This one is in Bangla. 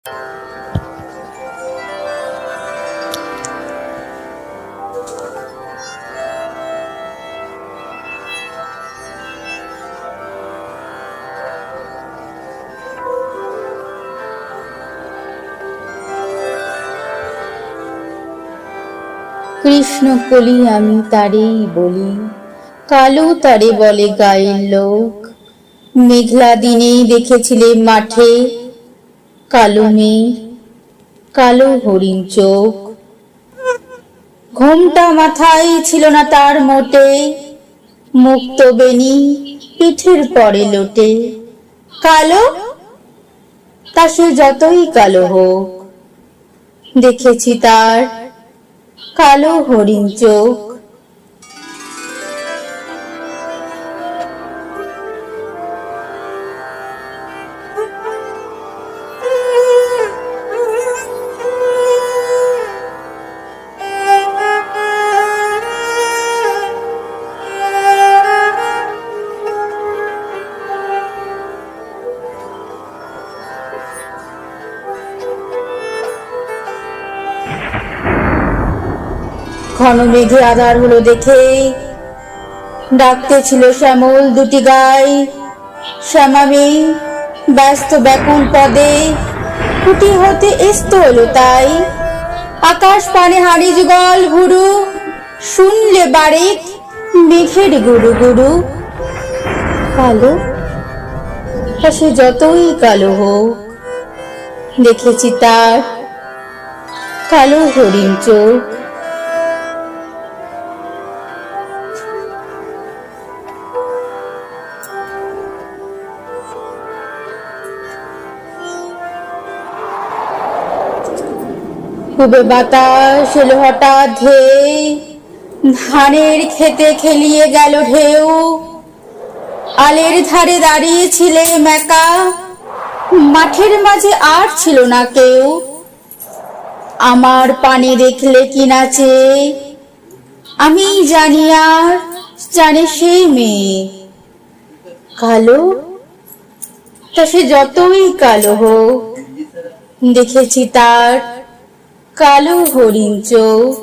কৃষ্ণ কলি আমি তারেই বলি, কালো তারে বলে গায়ের লোক। মেঘলা দিনে দেখেছিলে মাঠে কালো মেঘ, কালো হরিণ চোখ। ঘোমটা মাথায় ছিল না তার মোটে, মুক্ত বেনি পিঠের পরে লোটে। কালো, তা সে যতই কালো হোক, দেখেছি তার কালো হরিণ চোখ। ঘন মেঘে আধার হলো দেখে ডাকতেছিল শ্যামল দুটি গাই। শ্যামামে ব্যস্ত ব্যাকুল পদে কুটি হতে এস্ত এলো তাই। আকাশ পানে হাড়ি যুগল ভুরু, শুনলে বারেক মেঘের গুরু গুরু। কালো, তা সে যতই কালো হোক, দেখেছি তার কালো হরিণ চোখ। খুবে বাতাস এলো হঠাৎ ধেয়ে, ধানের খেতে খেলিয়ে গেল ঢেউ। আলের ধারে দাঁড়িয়েছিলে মেকা, মাঠের মাঝে আর ছিল না কেউ। আমার পানে দেখলে কি নাচে, আমি জানি আর জানে সেই মেয়ে। কালো, তা সে যতই কালো হোক, দেখেছি তার কালো হরিণ চোখ।